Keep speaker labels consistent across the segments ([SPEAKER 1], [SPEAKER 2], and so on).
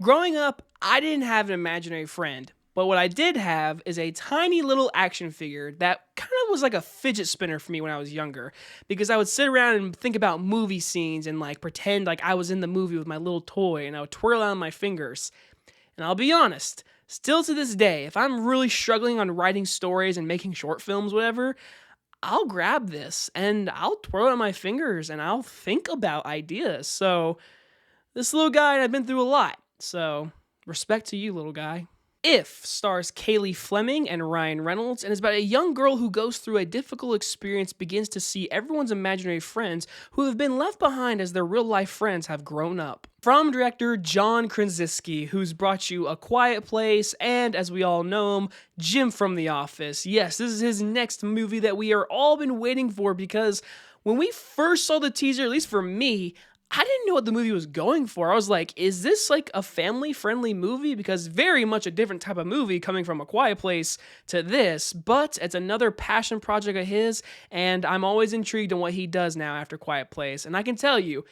[SPEAKER 1] Growing up, I didn't have an imaginary friend, but what I did have is a tiny little action figure that kind of was like a fidget spinner for me when I was younger because I would sit around and think about movie scenes and like pretend like I was in the movie with my little toy and I would twirl on my fingers. And I'll be honest, still to this day, if I'm really struggling on writing stories and making short films, whatever, I'll grab this and I'll twirl it on my fingers and I'll think about ideas. So, this little guy, and I've been through a lot. So, respect to you, little guy. If stars Cailey Fleming and Ryan Reynolds and is about a young girl who goes through a difficult experience, begins to see everyone's imaginary friends who have been left behind as their real life friends have grown up. From director John Krasinski, who's brought you A Quiet Place and, as we all know him, Jim from The Office. Yes, this is his next movie that we are all been waiting for because when we first saw the teaser, at least for me, I didn't know what the movie was going for. I was like, is this like a family-friendly movie? Because very much a different type of movie coming from A Quiet Place to this, but it's another passion project of his, and I'm always intrigued on what he does now after Quiet Place. And I can tell you,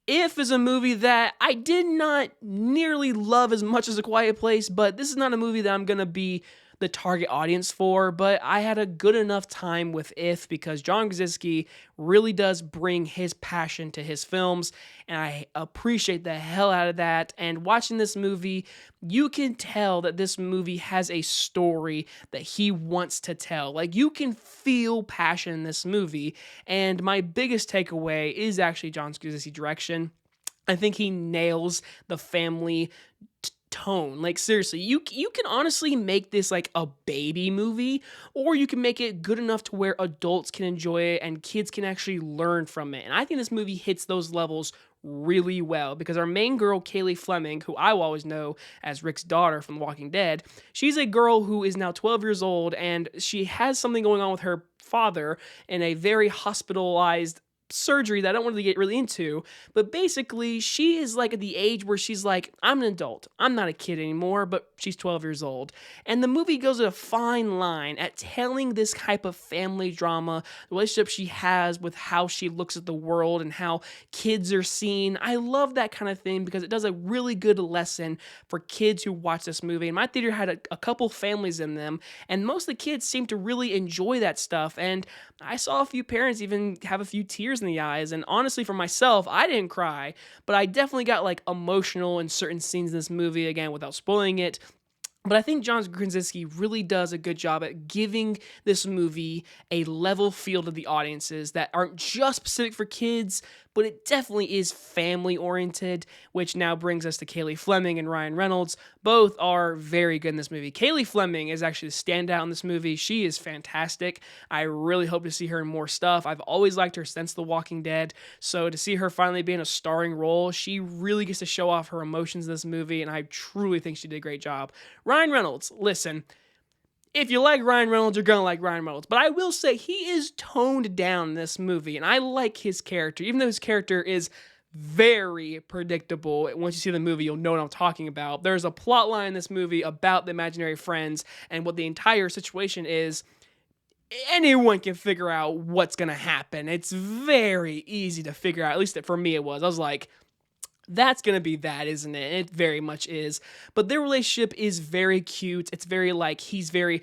[SPEAKER 1] If is a movie that I did not nearly love as much as A Quiet Place, but this is not a movie that I'm going to be the target audience for, but I had a good enough time with If because John Krasinski really does bring his passion to his films, and I appreciate the hell out of that. And watching this movie, you can tell that this movie has a story that he wants to tell. Like, you can feel passion in this movie, and my biggest takeaway is actually John Krasinski's direction. I think he nails the family tone. Like, seriously, you can honestly make this like a baby movie, or you can make it good enough to where adults can enjoy it and kids can actually learn from it. And I think this movie hits those levels really well because our main girl, Cailey Fleming, who I will always know as Rick's daughter from The Walking Dead, she's a girl who is now 12 years old and she has something going on with her father in a very hospitalized surgery that I don't want to get really into, but basically she is like at the age where she's like, I'm an adult. I'm not a kid anymore, but she's 12 years old. And the movie goes a fine line at telling this type of family drama, the relationship she has with how she looks at the world and how kids are seen. I love that kind of thing because it does a really good lesson for kids who watch this movie. And my theater had a couple families in them, and most of the kids seem to really enjoy that stuff. And I saw a few parents even have a few tears in the eyes, and honestly for myself, I didn't cry, but I definitely got like emotional in certain scenes in this movie, again, without spoiling it. But I think John Krasinski really does a good job at giving this movie a level field of the audiences that aren't just specific for kids, but it definitely is family oriented, which now brings us to Cailey Fleming and Ryan Reynolds. Both are very good in this movie. Cailey Fleming is actually the standout in this movie. She is fantastic. I really hope to see her in more stuff. I've always liked her since The Walking Dead, so to see her finally be in a starring role, she really gets to show off her emotions in this movie, and I truly think she did a great job. Ryan Reynolds, listen, if you like Ryan Reynolds, you're gonna like Ryan Reynolds. But I will say he is toned down in this movie, and I like his character, even though his character is very predictable. Once you see the movie, you'll know what I'm talking about. There's a plot line in this movie about the imaginary friends and what the entire situation is. Anyone can figure out what's gonna happen. It's very easy to figure out, at least for me it was. I was like, that's gonna be that, isn't it? It very much is. But their relationship is very cute. It's very like he's very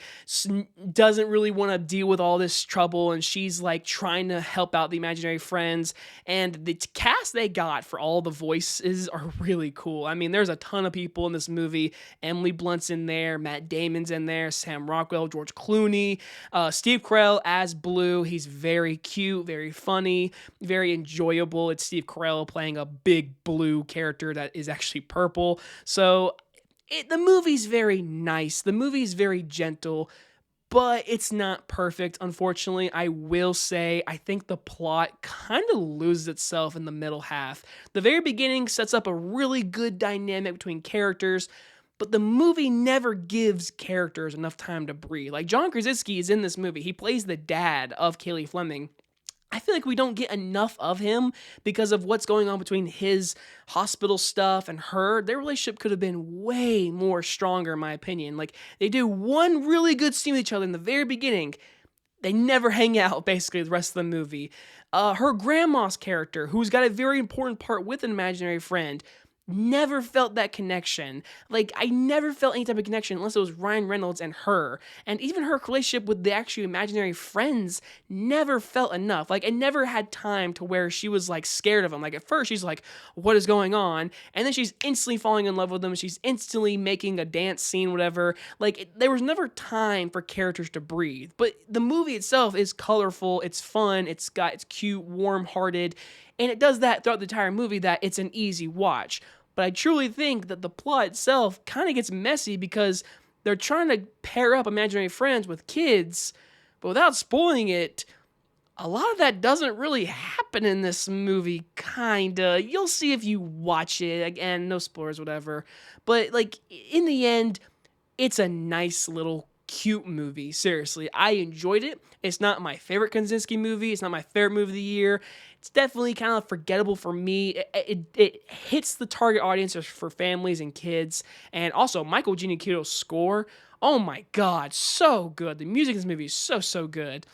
[SPEAKER 1] doesn't really want to deal with all this trouble, and she's like trying to help out the imaginary friends. And the cast they got for all the voices are really cool. I mean, there's a ton of people in this movie. Emily Blunt's in there, Matt Damon's in there, Sam Rockwell, George Clooney, Steve Carell as Blue. He's very cute, very funny, very enjoyable. It's Steve Carell playing a big blue character that is actually purple. So the movie's very nice. The movie's very gentle, but it's not perfect, unfortunately. I will say, I think the plot kind of loses itself in the middle half. The very beginning sets up a really good dynamic between characters, but the movie never gives characters enough time to breathe. Like, John Krasinski is in this movie. He plays the dad of Cailey Fleming. I feel like we don't get enough of him because of what's going on between his hospital stuff and her. Their relationship could have been way more stronger, in my opinion. Like, they do one really good scene with each other in the very beginning. They never hang out, basically, the rest of the movie. Her grandma's character, who's got a very important part with an imaginary friend, never felt that connection. Like, I never felt any type of connection unless it was Ryan Reynolds and her. And even her relationship with the actual imaginary friends never felt enough. Like, I never had time to where she was like scared of him. Like, at first she's like, what is going on? And then she's instantly falling in love with him. She's instantly making a dance scene, whatever. Like, there was never time for characters to breathe. But the movie itself is colorful, it's fun, it's cute, warm-hearted, and it does that throughout the entire movie, that it's an easy watch. But I truly think that the plot itself kind of gets messy because they're trying to pair up imaginary friends with kids, but without spoiling it, a lot of that doesn't really happen in this movie, kinda. You'll see if you watch it. Again, no spoilers, whatever. But, like, in the end, it's a nice little cute movie. Seriously, I enjoyed it. It's not my favorite Krasinski movie. It's not my favorite movie of the year. It's definitely kind of forgettable for me. It hits the target audience for families and kids. And also, Michael Giacchino's score, oh my god, so good. The music in this movie is so good.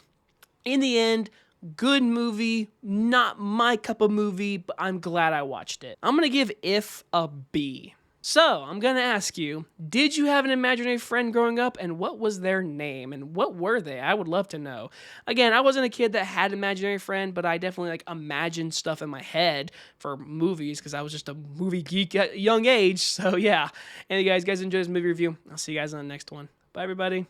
[SPEAKER 1] In the end, good movie, not my cup of movie, but I'm glad I watched it. I'm gonna give If a B. So, I'm gonna ask you, did you have an imaginary friend growing up, and what was their name, and what were they? I would love to know. Again, I wasn't a kid that had an imaginary friend, but I definitely like imagined stuff in my head for movies, because I was just a movie geek at a young age, so yeah. Anyway, guys enjoy this movie review. I'll see you guys on the next one. Bye, everybody.